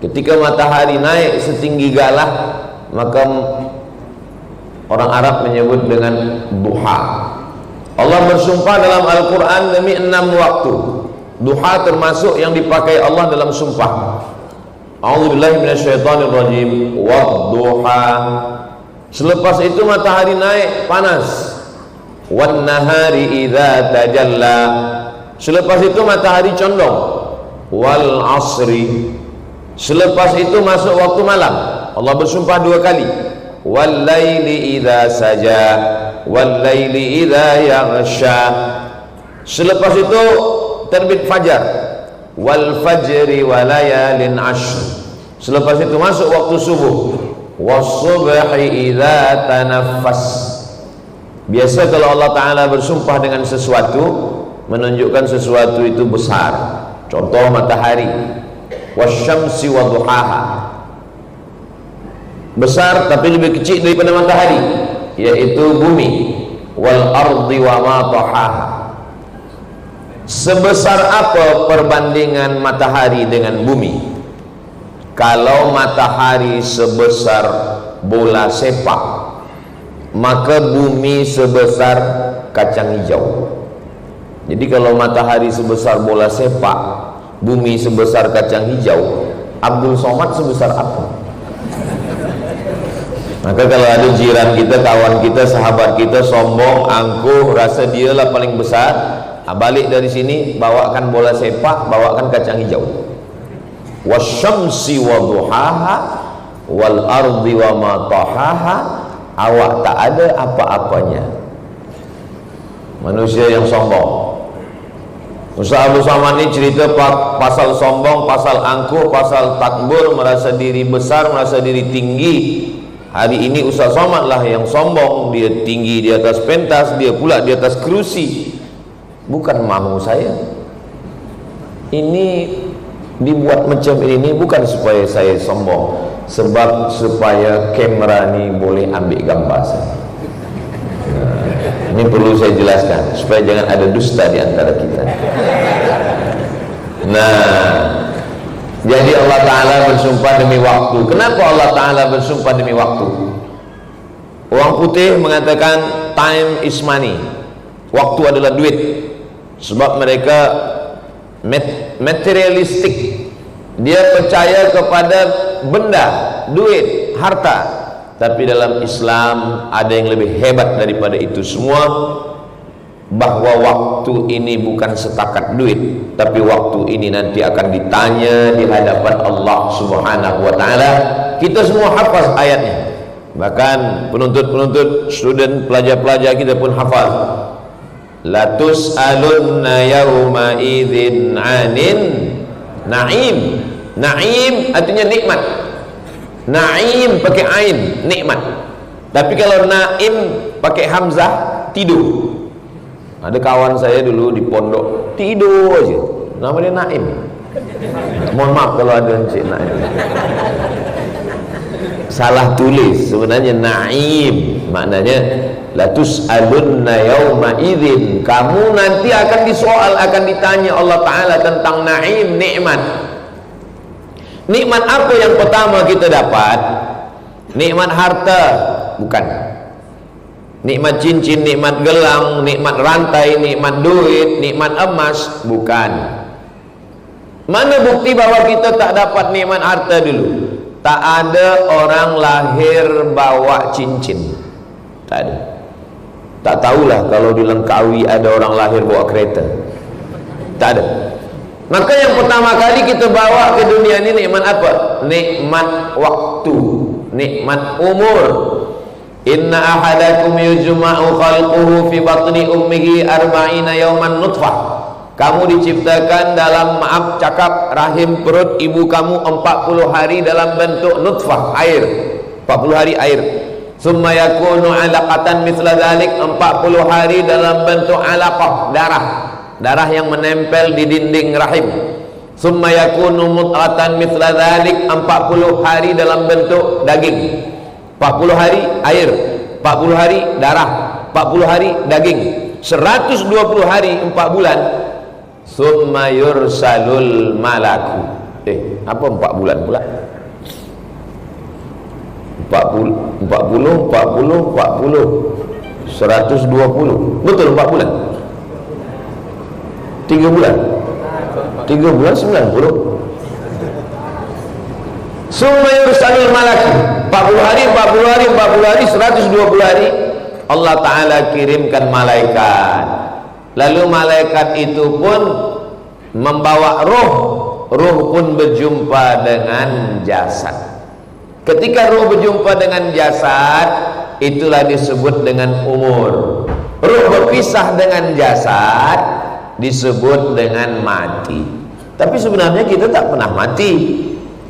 Ketika matahari naik setinggi galah, maka orang Arab menyebut dengan duha. Allah bersumpah dalam Al-Quran demi 6 waktu. Duha termasuk yang dipakai Allah dalam sumpah. A'udzubillahi minasyaitonirrajim. Wadduha. Selepas itu matahari naik panas. Wan nahari idza tajalla. Selepas itu matahari condong. Wal asri. Selepas itu masuk waktu malam. Allah bersumpah 2 kali. Wal laili idza saja. Wal laili idza yaghsha. Selepas itu terbit fajar. Wal fajri wa layalin ashr. Selepas itu masuk waktu subuh. Was-subhi idza tanaffas. Biasa kalau Allah Ta'ala bersumpah dengan sesuatu, menunjukkan sesuatu itu besar. Contoh matahari. Wasyamsi wa duhaha. Besar tapi lebih kecil daripada matahari, yaitu bumi. Wal ardi wa ma tahaha. Sebesar apa perbandingan matahari dengan bumi? Kalau matahari sebesar bola sepak, maka bumi sebesar kacang hijau. Jadi kalau matahari sebesar bola sepak, bumi sebesar kacang hijau, Abdul Somad sebesar apa? Maka kalau ada jiran kita, kawan kita, sahabat kita sombong, angkuh, rasa dialah paling besar, balik dari sini bawakan bola sepak, bawakan kacang hijau. Wasyamsi wa duhaha wal ardi wa ma tahaha. Awak tak ada apa-apanya. Manusia yang sombong. Ustaz Abdul Somad ini cerita pasal sombong, pasal angkuh, pasal takbur, merasa diri besar, merasa diri tinggi. Hari ini Ustaz Somad lah yang sombong. Dia tinggi di atas pentas, dia pula di atas kerusi. Bukan mahu saya. Ini dibuat macam ini bukan supaya saya sombong, sebab supaya kamera ni boleh ambil gambar saya. Ini perlu saya jelaskan supaya jangan ada dusta di antara kita. Nah, jadi Allah Ta'ala bersumpah demi waktu. Kenapa Allah Ta'ala bersumpah demi waktu? Orang putih mengatakan time is money. Waktu adalah duit. Sebab mereka materialistik. Dia percaya kepada benda, duit, harta. Tapi dalam Islam ada yang lebih hebat daripada itu semua, bahwa waktu ini bukan setakat duit, tapi waktu ini nanti akan ditanya di hadapan Allah Subhanahu wa Ta'ala. Kita semua hafaz ayatnya, bahkan penuntut-penuntut, student, pelajar-pelajar kita pun hafaz. La tus'alunna yawma idzin 'anin na'im. Na'im artinya nikmat. Na'im pakai ain, nikmat. Tapi kalau na'im pakai hamzah, tidur. Ada kawan saya dulu di pondok, tidur aja, nama dia Na'im. Mohon maaf kalau ada Encik Na'im. Salah tulis, sebenarnya Na'im maknanya la tus'alunna yawma idzin. Kamu nanti akan disoal, akan ditanya Allah Ta'ala tentang na'im, nikmat. Nikmat apa yang pertama kita dapat? Nikmat harta? Bukan. Nikmat cincin, nikmat gelang, nikmat rantai, nikmat duit, nikmat emas? Bukan. Mana bukti bahwa kita tak dapat nikmat harta dulu? Tak ada orang lahir bawa cincin. Tak ada. Tak tahulah kalau di Langkawi ada orang lahir bawa kereta. Tak ada. Maka yang pertama kali kita bawa ke dunia ini nikmat apa? Nikmat waktu, nikmat umur. Inna ahadakum yujma'u khalquhu fi batni ummihi arba'ina yawman nutfah. Kamu diciptakan dalam, maaf cakap, rahim perut ibu kamu 40 hari dalam bentuk nutfah, air. 40 hari air. Summa yakunu alaqatan mithla dhalik, 40 hari dalam bentuk alaqah, darah. Darah yang menempel di dinding rahim. Summa yakunu mudghatan mithla dhalik, 40 hari dalam bentuk daging. 40 hari air, 40 hari darah, 40 hari daging, 120 hari 4 bulan. Summa yursalul malaku. Apa 4 bulan pula? 40 120. Betul 4 bulan? 3 bulan? 3 bulan 90. Summa yursalul malaki, 40 hari 120 hari Allah Ta'ala kirimkan malaikat. Lalu malaikat itu pun membawa roh pun berjumpa dengan jasad. Ketika roh berjumpa dengan jasad, itulah disebut dengan umur. Roh berpisah dengan jasad disebut dengan mati. Tapi sebenarnya kita tak pernah mati.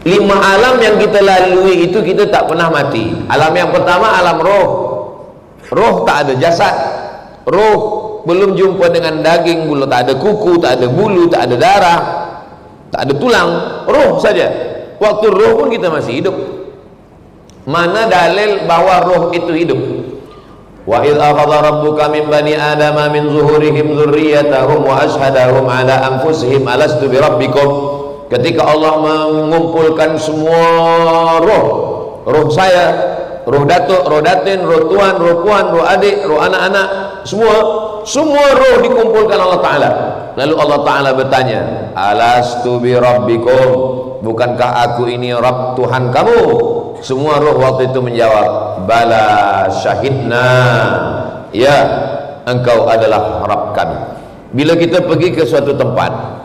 5 alam yang kita lalui itu kita tak pernah mati. Alam yang pertama alam roh. Roh tak ada jasad. Roh belum jumpa dengan daging, belum, tak ada kuku, tak ada bulu, tak ada darah, tak ada tulang. Roh saja. Waktu roh pun kita masih hidup. Mana dalil bahwa roh itu hidup? Wa idh akhadha rabbuka min bani adama min zuhurihim dzurriyyatahum wa ashhadahum ala anfusihim alastu bi rabbikum. Ketika Allah mengumpulkan semua roh saya, roh datuk, roh datin, roh tuan, roh puan, roh adik, roh anak-anak, semua roh dikumpulkan Allah Ta'ala. Lalu Allah Ta'ala bertanya, alastu bi rabbikum, bukankah aku ini Rabb Tuhan kamu? Semua roh waktu itu menjawab, bala syahidna, ya, engkau adalah Rabb kami. Bila kita pergi ke suatu tempat,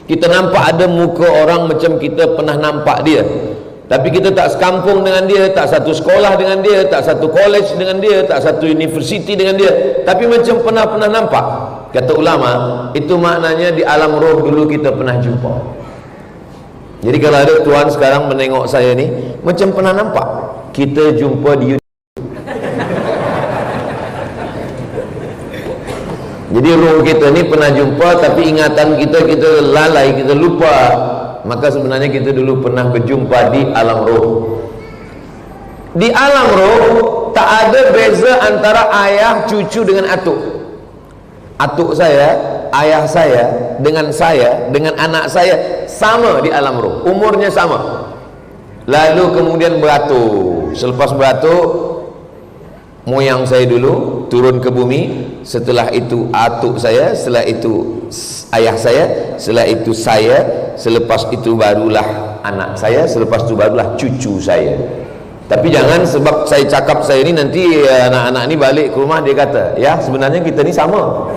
kita nampak ada muka orang macam kita pernah nampak dia, tapi kita tak sekampung dengan dia, tak satu sekolah dengan dia, tak satu college dengan dia, tak satu university dengan dia, tapi macam pernah nampak. Kata ulama, itu maknanya di alam roh dulu kita pernah jumpa. Jadi kalau ada tuan sekarang menengok saya ni, macam pernah nampak kita jumpa di. Jadi roh kita ni pernah jumpa, tapi ingatan kita lalai, kita lupa. Maka sebenarnya kita dulu pernah berjumpa di alam roh. Di alam roh tak ada beza antara ayah cucu dengan atuk. Atuk saya, ayah saya, dengan anak saya sama di alam roh. Umurnya sama. Lalu kemudian beratur. Selepas beratur, moyang saya dulu turun ke bumi, setelah itu atuk saya, setelah itu ayah saya, setelah itu saya, selepas itu barulah anak saya, selepas itu barulah cucu saya. Tapi jangan sebab saya cakap saya ni nanti anak-anak ni balik ke rumah dia kata, ya sebenarnya kita ni sama.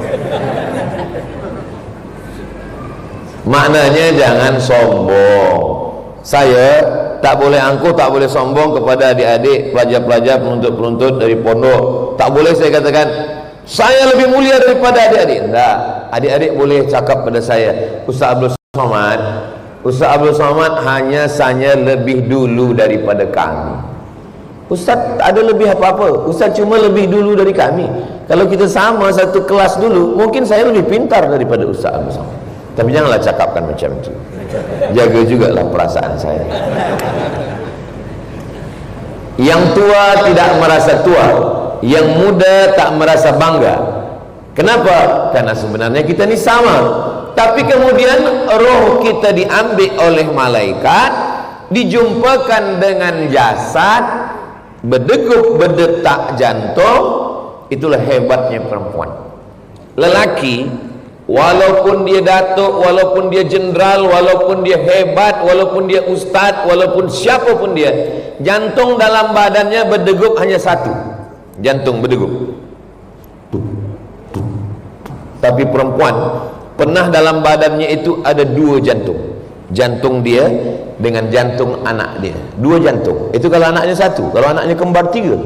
Maknanya jangan sombong. Saya tak boleh angkuh, tak boleh sombong kepada adik-adik, pelajar-pelajar, penuntut-penuntut dari pondok. Tak boleh saya katakan saya lebih mulia daripada adik-adik. Tak. Adik-adik boleh cakap pada saya, Ustaz Abdul Somad hanya saya lebih dulu daripada kami. Ustaz tak ada lebih apa-apa. Ustaz cuma lebih dulu dari kami. Kalau kita sama satu kelas dulu, mungkin saya lebih pintar daripada Ustaz Abdul Somad. Tapi janganlah cakapkan macam itu. Jaga jugalah perasaan saya. Yang tua tidak merasa tua, yang muda tak merasa bangga. Kenapa? Karena sebenarnya kita ni sama. Tapi kemudian roh kita diambil oleh malaikat, dijumpakan dengan jasad, berdegup berdetak jantung. Itulah hebatnya perempuan. Lelaki, walaupun dia datuk, walaupun dia jenderal, walaupun dia hebat, walaupun dia ustaz, walaupun siapapun dia, jantung dalam badannya berdegup hanya satu. Jantung berdegup. Tapi perempuan pernah dalam badannya itu ada 2 jantung. Jantung dia dengan jantung anak dia. 2 jantung. Itu kalau anaknya 1. Kalau anaknya kembar 3.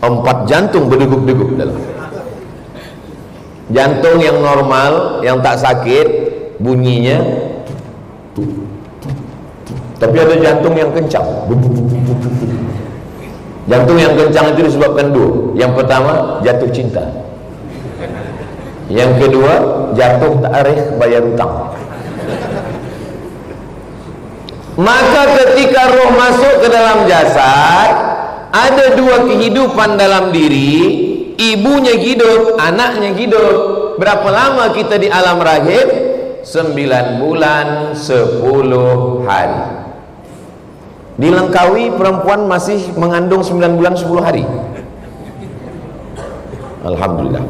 4 jantung berdegup-degup dalam. Jantung yang normal, yang tak sakit, bunyinya, tapi ada jantung yang kencang. Jantung yang kencang itu disebabkan 2. Yang pertama, jatuh cinta. Yang kedua, jatuh tarikh bayar hutang. Maka ketika roh masuk ke dalam jasad, ada 2 kehidupan dalam diri. Ibunya hidup, anaknya hidup. Berapa lama kita di alam rahim? 9 bulan 10 hari. Di Langkawi perempuan masih mengandung 9 bulan 10 hari. Alhamdulillah.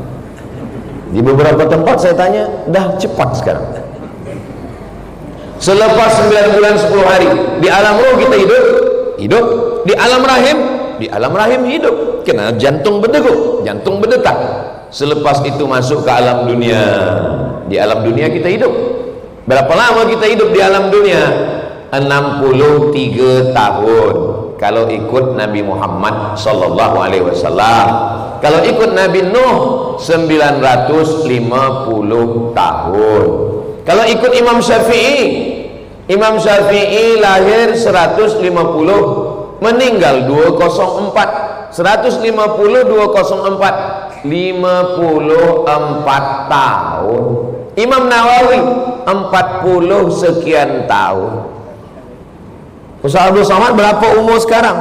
Di beberapa tempat saya tanya, dah cepat sekarang. Selepas 9 bulan 10 hari, di alam roh kita hidup. Di alam rahim hidup. Kena jantung berdegup, jantung berdetak. Selepas itu masuk ke alam dunia. Di alam dunia kita hidup. Berapa lama kita hidup di alam dunia? 63 tahun. Kalau ikut Nabi Muhammad sallallahu alaihi wasallam. Kalau ikut Nabi Nuh 950 tahun. Kalau ikut Imam Syafi'i lahir 150, meninggal 204. 150 204 54 tahun. Imam Nawawi 40 sekian tahun. Ustaz Abdul Somad berapa umur sekarang?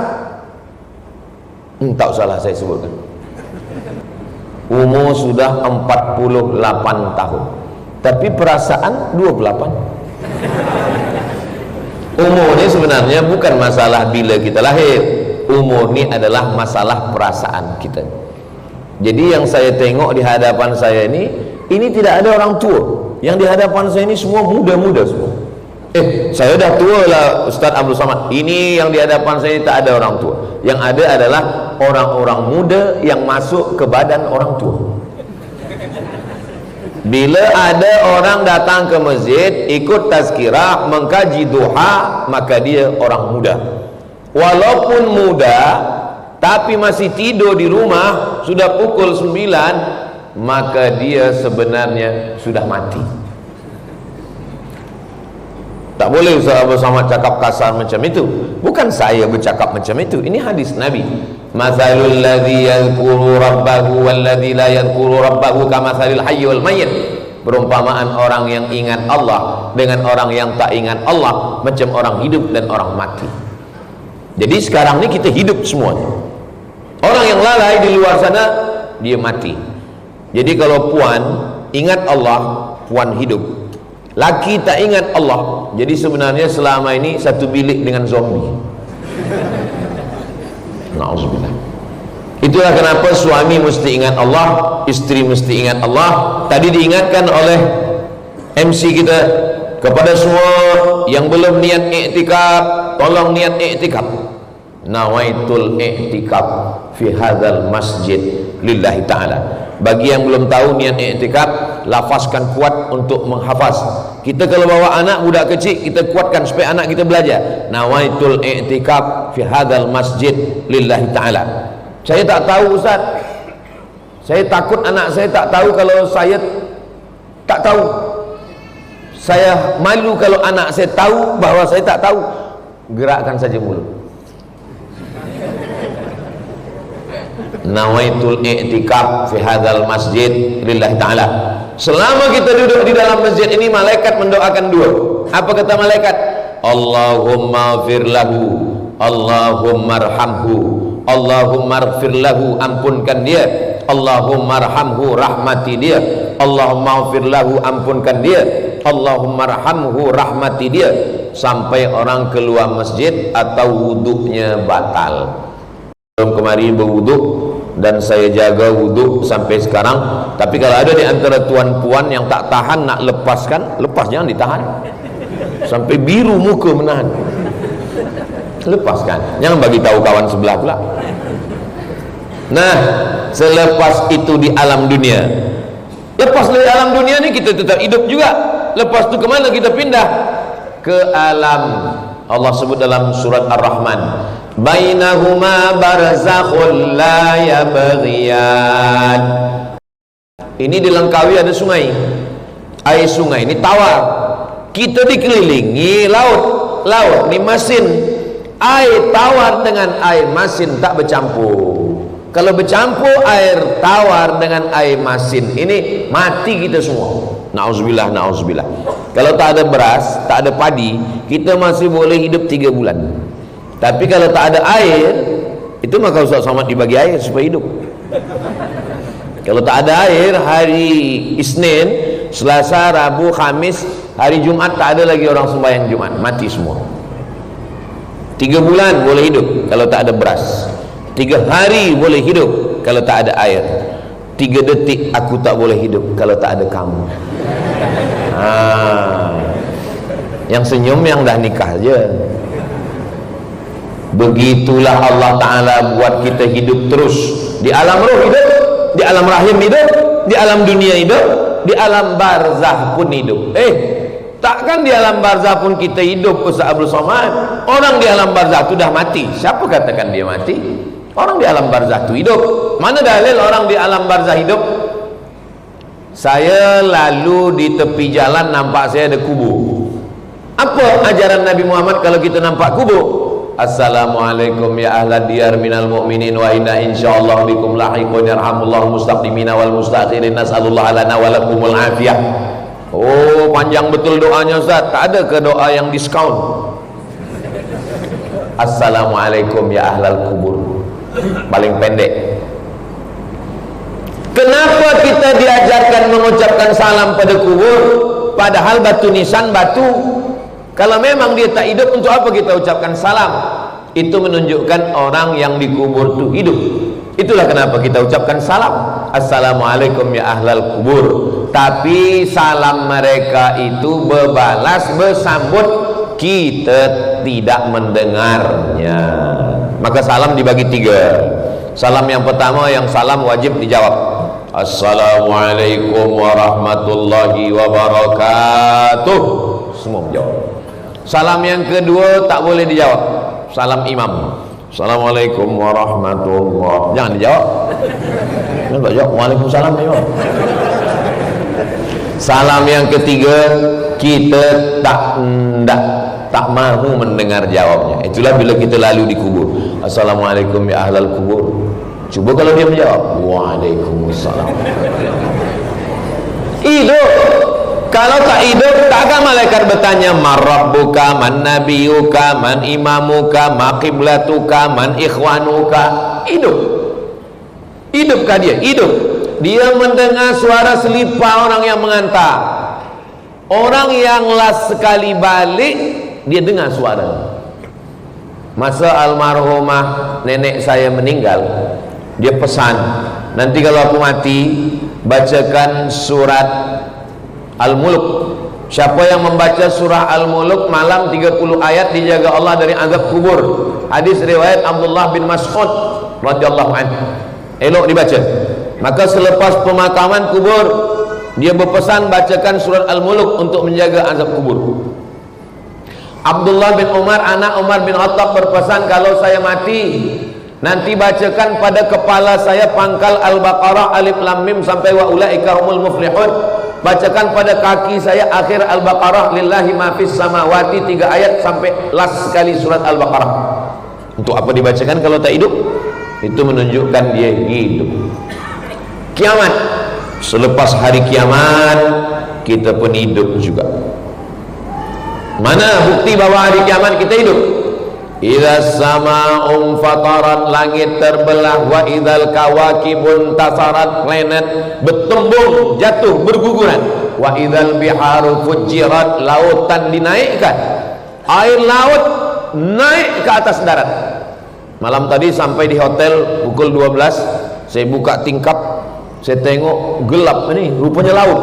Tak usahlah saya sebutkan. Umur sudah 48 tahun, tapi perasaan 28. Umur ini sebenarnya bukan masalah bila kita lahir. Umur ini adalah masalah perasaan kita. Jadi yang saya tengok di hadapan saya ini tidak ada orang tua. Yang di hadapan saya ini semua muda-muda semua. Saya dah tua lah Ustaz Abdul Somad. Ini yang di hadapan saya ini tak ada orang tua. Yang ada adalah orang-orang muda yang masuk ke badan orang tua. Bila ada orang datang ke masjid, ikut tazkirah, mengkaji duha, maka dia orang muda. Walaupun muda, tapi masih tidur di rumah, sudah pukul 9, maka dia sebenarnya sudah mati. Tak boleh Ustaz Abdul Somad cakap kasar macam itu. Bukan saya bercakap macam itu. Ini hadis Nabi. Mathalul ladzi yadhkuru rabbahu wal ladzi la yadhkuru rabbahu kamathalil hayy wal mayyit. Perumpamaan orang yang ingat Allah dengan orang yang tak ingat Allah macam orang hidup dan orang mati. Jadi sekarang ni kita hidup semuanya. Orang yang lalai di luar sana, dia mati. Jadi kalau puan ingat Allah, puan hidup. Laki tak ingat Allah, jadi sebenarnya selama ini satu bilik dengan zombie. Na'udzubillah. Itulah kenapa suami mesti ingat Allah, istri mesti ingat Allah. Tadi diingatkan oleh MC kita, kepada semua yang belum niat i'tikaf, tolong niat i'tikaf. Nawaitul i'tikaf fi hadzal masjid lillahi ta'ala. Bagi yang belum tahu niat i'tikaf, lafazkan kuat untuk menghafaz. Kita kalau bawa anak budak kecil, kita kuatkan supaya anak kita belajar. Nawaitul i'tikaf fi hadzal masjid lillahi ta'ala. Saya tak tahu Ustaz. Saya takut anak saya tak tahu kalau saya tak tahu. Saya malu kalau anak saya tahu bahawa saya tak tahu. Gerakkan saja mulut. Nawaitul i'tikaf fi hadzal masjid lillahi ta'ala. Selama kita duduk di dalam masjid ini, malaikat mendoakan dua. Apa kata malaikat? Allahumma ighfir lahu, Allahumma arhamhu, Allahumma ighfir lahu, ampunkan dia. Allahumma arhamhu, rahmati dia. Allahumma ighfir lahu, ampunkan dia. Allahumma arhamhu, rahmati dia. Sampai orang keluar masjid atau wuduknya batal. Kemarin berwuduk dan saya jaga wuduk sampai sekarang. Tapi kalau ada di antara tuan-puan yang tak tahan nak lepaskan, lepas, jangan ditahan sampai biru muka menahan. Lepaskan, jangan bagi tahu kawan sebelah pula. Nah, selepas itu di alam dunia, lepas dari alam dunia ni kita tetap hidup juga. Lepas tu kemana kita pindah? Ke alam, Allah sebut dalam surat Ar-Rahman, bainahuma barzakhul la yabghiyan. Ini di Langkawi ada sungai. Air sungai ini tawar. Kita dikelilingi laut. Laut ni masin. Air tawar dengan air masin tak bercampur. Kalau bercampur air tawar dengan air masin, ini mati kita semua. Na'udzubillah, na'udzubillah. Kalau tak ada beras, tak ada padi, kita masih boleh hidup 3 bulan. Tapi kalau tak ada air, itu maka Ustaz Somad dibagi air supaya hidup. Kalau tak ada air, hari Isnin, Selasa, Rabu, Khamis, Hari Jumat tak ada lagi orang sembahyang Jumat, mati semua. 3 bulan boleh hidup kalau tak ada beras. 3 hari boleh hidup kalau tak ada air. 3 detik aku tak boleh hidup kalau tak ada kamu. Yang senyum yang dah nikah je. Begitulah Allah Ta'ala buat kita hidup terus. Di alam roh hidup, di alam rahim hidup, di alam dunia hidup, di alam barzah pun hidup. Takkan di alam barzah pun kita hidup, Ustaz Abdul Somad? Orang di alam barzah itu dah mati. Siapa katakan dia mati? Orang di alam barzah itu hidup. Mana dalil orang di alam barzah hidup? Saya lalu di tepi jalan, nampak saya ada kubur. Apa ajaran Nabi Muhammad kalau kita nampak kubur? Assalamualaikum ya ahlad diyar minal mu'minin wa inna insyaallah bikum lahiqun yarhamullahu mustaqdimina wal mustakhirin nas'alullah lana wa lakumul afiyah. Oh, panjang betul doanya Ustaz. Tak ada ke doa yang diskaun? Assalamualaikum ya ahlal kubur, paling pendek. Kenapa kita diajarkan mengucapkan salam pada kubur, padahal batu nisan batu? Kalau memang dia tak hidup, untuk apa kita ucapkan salam? Itu menunjukkan orang yang dikubur itu hidup. Itulah kenapa kita ucapkan salam. Assalamualaikum ya ahlal kubur. Tapi salam mereka itu berbalas, bersambut, kita tidak mendengarnya. Maka salam dibagi 3. Salam yang pertama, yang salam wajib dijawab. Assalamualaikum warahmatullahi wabarakatuh. Semua menjawab. Salam yang kedua tak boleh dijawab. Salam imam. Assalamualaikum warahmatullahi. Jangan dijawab. Jangan tak jawab. Waalaikumsalam imam. Salam yang ketiga, kita tak mahu mendengar jawabnya. Itulah bila kita lalu di kubur. Assalamualaikum ya ahlal kubur. Cuba kalau dia menjawab, waalaikumsalam. Hidup. Kalau tak hidup, takkan malaikat bertanya, man rabbuka, man nabiyuka, man imamuka, ma qiblatuka, man ikhwanuka. Hidup. Hidupkah dia? Hidup. Dia mendengar suara selipar orang yang mengantar. Orang yang last sekali balik, dia dengar suara. Masa almarhumah nenek saya meninggal, dia pesan, nanti kalau aku mati, bacakan surat Al-Mulk. Siapa yang membaca surah Al-Mulk malam 30 ayat dijaga Allah dari azab kubur. Hadis riwayat Abdullah bin Mas'ud radhiyallahu anhu. Elok dibaca. Maka selepas pemakaman kubur, dia berpesan bacakan surat Al-Mulk untuk menjaga azab kubur. Abdullah bin Umar, anak Umar bin Khattab, berpesan, kalau saya mati, nanti bacakan pada kepala saya pangkal Al-Baqarah alif lam mim sampai wa ulaika humul muflihun. Bacakan pada kaki saya akhir Al-Baqarah lillahi ma fis samawati 3 ayat sampai last sekali surat Al-Baqarah. Untuk apa dibacakan kalau tak hidup? Itu menunjukkan dia hidup. Kiamat, selepas hari kiamat kita pun hidup juga. Mana bukti bahwa hari kiamat kita hidup? Idza sama'un fatarat, langit terbelah, wa idzal kawakibun tasarat, planet bertembung, jatuh, berguguran, wa idzal biharu fujirat, lautan dinaikkan, air laut naik ke atas darat. Malam tadi sampai di hotel pukul 12, saya buka tingkap, saya tengok gelap ni, rupanya laut.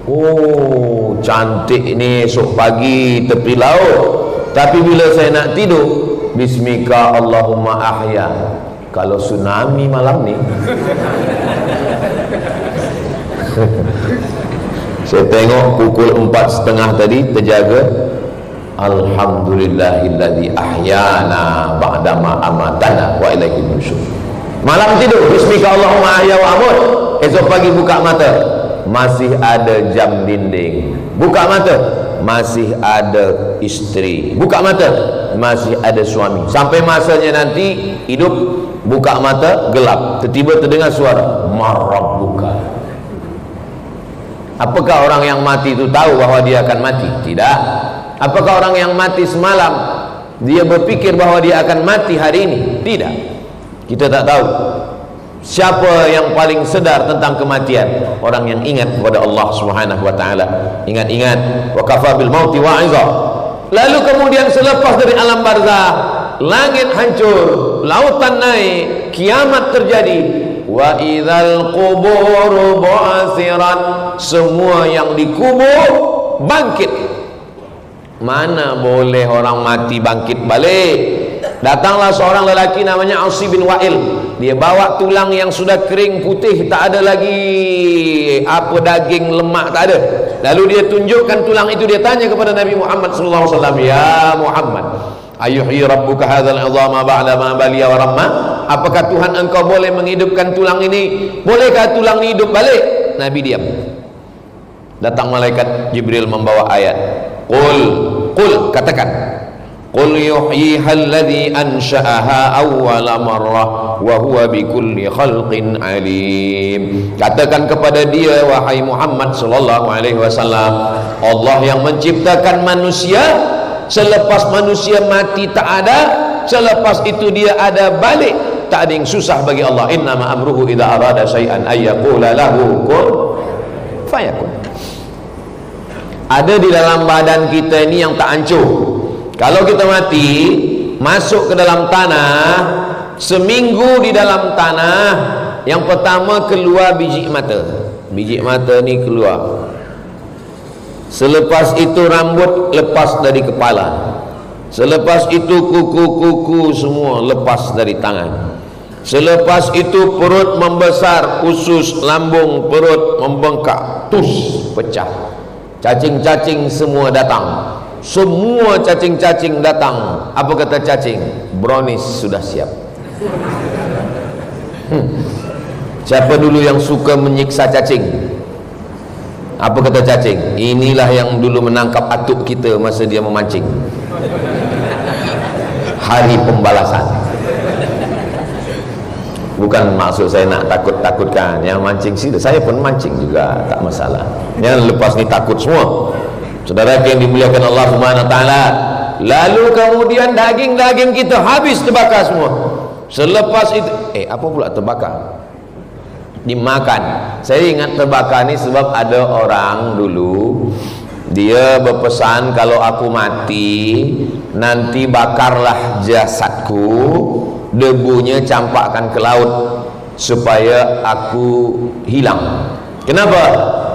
Oh, cantik ini esok pagi tepi laut. Tapi bila saya nak tidur, bismika Allahumma ahya. Kalau tsunami malam ni, saya tengok pukul 4:30 tadi terjaga. Alhamdulillahilladzi ahyana ba'dama amatana wa ilaihi nusyur. Malam tidur, bismika Allahumma ahya wa amut. Esok pagi buka mata, masih ada jam dinding. Buka mata, masih ada istri. Buka mata, masih ada suami. Sampai masanya nanti hidup, buka mata gelap, tiba-tiba terdengar suara marabbuka. Apakah orang yang mati itu tahu bahwa dia akan mati? Tidak. Apakah orang yang mati semalam dia berpikir bahwa dia akan mati hari ini? Tidak. Kita tak tahu. Siapa yang paling sedar tentang kematian? Orang yang ingat kepada Allah Subhanahu wa taala. Ingat-ingat, wa kafa bil mauti wa'iza. Lalu kemudian selepas dari alam barzah, langit hancur, lautan naik, kiamat terjadi. Wa idzal qubur bu'athirat, semua yang dikubur bangkit. Mana boleh orang mati bangkit balik? Datanglah seorang lelaki namanya Asi bin Wa'il. Dia bawa tulang yang sudah kering putih, tak ada lagi apa daging, lemak tak ada. Lalu dia tunjukkan tulang itu, dia tanya kepada Nabi Muhammad sallallahu alaihi wasallam, "Ya Muhammad, ayuhyi rabbuka hadzal 'idhama ba'da ma baliya wa ramma?" Apakah Tuhan engkau boleh menghidupkan tulang ini? Bolehkah tulang ini hidup balik? Nabi diam. Datang malaikat Jibril membawa ayat. Qul, katakan. Qul yuhyiha alladhi ansha'aha awwala marrah wa huwa bikulli khalqin alim. Katakan kepada dia, wahai Muhammad sallallahu alaihi wasallam, Allah yang menciptakan manusia, selepas manusia mati tak ada, selepas itu dia ada balik. Tak ada yang susah bagi Allah. Innama amruhu idza arada syai'an ay yaqula lahu kun fayakun. Ada di dalam badan kita ini yang tak hancur. Kalau kita mati, masuk ke dalam tanah, seminggu di dalam tanah, yang pertama keluar biji mata. Biji mata ni keluar. Selepas itu rambut lepas dari kepala. Selepas itu kuku-kuku semua lepas dari tangan. Selepas itu perut membesar, usus, lambung, perut membengkak, tus, pecah. Cacing-cacing semua datang. Semua cacing-cacing datang. Apa kata cacing? Brownies sudah siap. Siapa dulu yang suka menyiksa cacing? Apa kata cacing? Inilah yang dulu menangkap atuk kita masa dia memancing. Hari pembalasan. Bukan maksud saya nak takut-takutkan. Yang mancing sini, saya pun mancing juga, tak masalah. Yang lepas ni takut semua. Saudara yang dimuliakan Allah Subhanahu wa taala. Lalu kemudian daging-daging kita habis terbakar semua. Selepas itu apa pula terbakar? Dimakan. Saya ingat terbakar ni sebab ada orang dulu dia berpesan, kalau aku mati nanti bakarlah jasadku, debunya campakkan ke laut supaya aku hilang. Kenapa?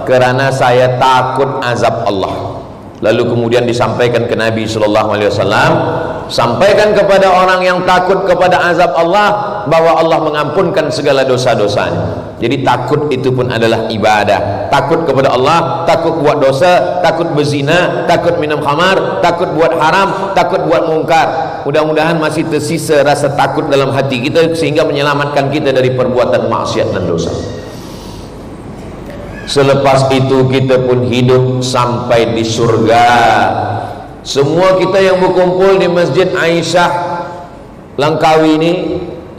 Kerana saya takut azab Allah. Lalu kemudian disampaikan ke Nabi sallallahu alaihi wasallam, sampaikan kepada orang yang takut kepada azab Allah bahwa Allah mengampunkan segala dosa-dosanya. Jadi takut itu pun adalah ibadah. Takut kepada Allah, takut buat dosa, takut berzina, takut minum khamar, takut buat haram, takut buat mungkar. Mudah-mudahan masih tersisa rasa takut dalam hati kita sehingga menyelamatkan kita dari perbuatan maksiat dan dosa. Selepas itu kita pun hidup sampai di surga. Semua kita yang berkumpul di Masjid Aisyah Langkawi ini,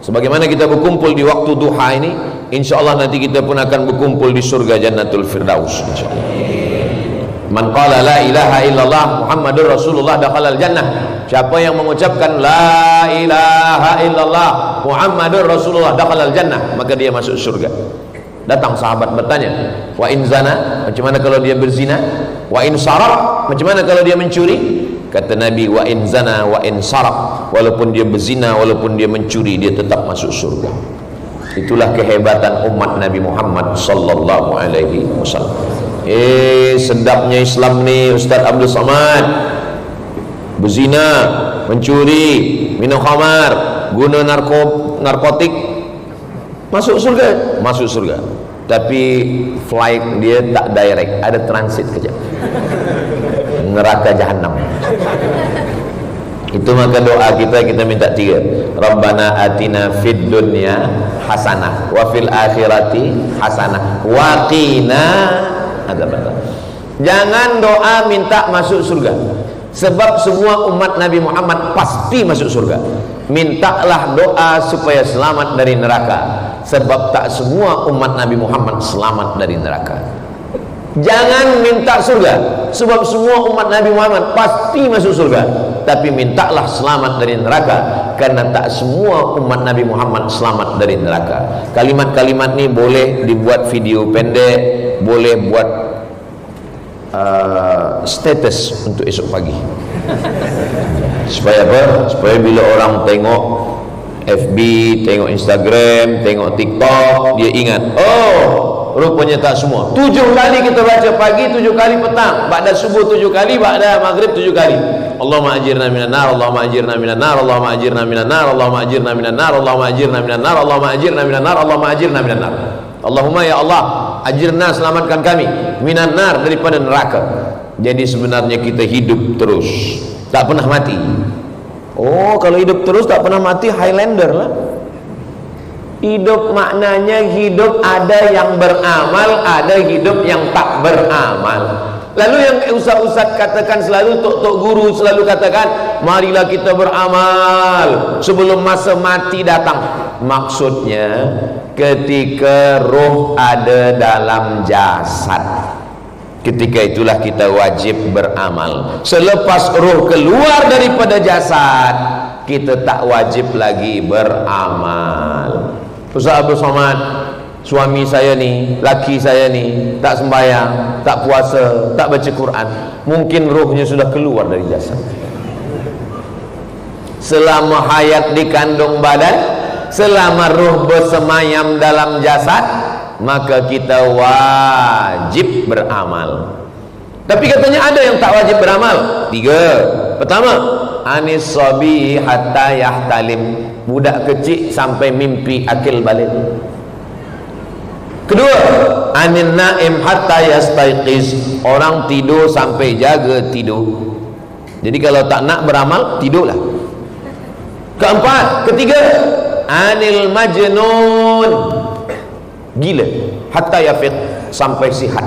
sebagaimana kita berkumpul di waktu duha ini, insyaallah nanti kita pun akan berkumpul di surga Jannatul Firdaus insyaallah. Man qala la ilaha illallah Muhammadur Rasulullah dakhalal jannah. Siapa yang mengucapkan la ilaha illallah Muhammadur Rasulullah dakhalal jannah, maka dia masuk surga. Datang sahabat bertanya, wa in zana, macam mana kalau dia berzina? Wa in saraq, macam mana kalau dia mencuri? Kata Nabi, wa in zana wa in saraq, walaupun dia berzina, walaupun dia mencuri, dia tetap masuk surga. Itulah kehebatan umat Nabi Muhammad sallallahu alaihi wasallam. Sedapnya Islam ni Ustaz Abdul Samad. Berzina, mencuri, minum khamar, guna narkotik, masuk surga, masuk surga. Tapi flight dia tak direct, ada transit kejap. Neraka jahanam. Itu maka doa kita minta 3. Rabbana atina fid dunya hasanah wa fil akhirati hasanah wa qina adzabannar. Jangan doa minta masuk surga, sebab semua umat Nabi Muhammad pasti masuk surga. Mintalah doa supaya selamat dari neraka, sebab tak semua umat Nabi Muhammad selamat dari neraka. Jangan minta surga, sebab semua umat Nabi Muhammad pasti masuk surga. tapi mintalah selamat dari neraka, karena tak semua umat Nabi Muhammad selamat dari neraka. Kalimat-kalimat ni boleh dibuat video pendek, boleh buat status untuk esok pagi. Supaya apa? Supaya bila orang tengok FB, tengok Instagram, tengok TikTok, dia ingat, oh rupanya tak semua. 7 kali kita baca pagi, 7 kali petang, ba'da subuh 7 kali, ba'da maghrib 7 kali. Allahumma ajirna minan nar, Allahumma ajirna minan nar, Allahumma ajirna minan nar, Allahumma ajirna minan nar, Allahumma ajirna minan nar, Allahumma ajirna minan nar, Allahumma ajirna minan nar. Allahumma ya Allah, ajirna, selamatkan kami minan nar, daripada neraka. Jadi sebenarnya kita hidup terus, tak pernah mati. Oh, kalau hidup terus tak pernah mati, Highlander lah. Hidup maknanya hidup ada yang beramal, ada hidup yang tak beramal. Lalu yang ustaz-ustaz katakan selalu, tok-tok guru selalu katakan, marilah kita beramal sebelum masa mati datang. Maksudnya ketika roh ada dalam jasad, ketika itulah kita wajib beramal. Selepas roh keluar daripada jasad, kita tak wajib lagi beramal. Ustaz Abdul Somad, suami saya ni, laki saya ni tak sembahyang, tak puasa, tak baca Quran. Mungkin rohnya sudah keluar dari jasad. Selama hayat di kandung badan, selama roh bersemayam dalam jasad, maka kita wajib beramal. Tapi katanya ada yang tak wajib beramal. 3. Pertama, anis sabi hatta yahtalim, budak kecil sampai mimpi akil balik. Kedua, anin naim hatta yastaiqiz, orang tidur sampai jaga tidur. Jadi kalau tak nak beramal, tidurlah. Ketiga, anil majnun, gila, hatta yafiq, sampai sihat.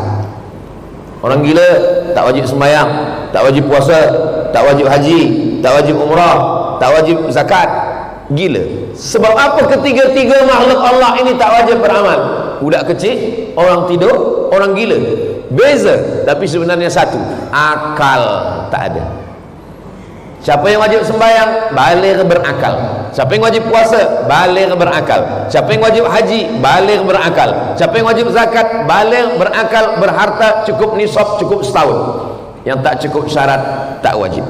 Orang gila tak wajib sembahyang, tak wajib puasa, tak wajib haji, tak wajib umrah, tak wajib zakat. Gila. Sebab apa ketiga-tiga makhluk Allah ini tak wajib beramal? Budak kecil, orang tidur, orang gila. Beza, tapi sebenarnya satu, akal tak ada. Siapa yang wajib sembahyang, baligh berakal. Siapa yang wajib puasa, baligh berakal. Siapa yang wajib haji, baligh berakal. Siapa yang wajib zakat, baligh berakal, berharta, cukup nisab, cukup setahun. Yang tak cukup syarat, tak wajib.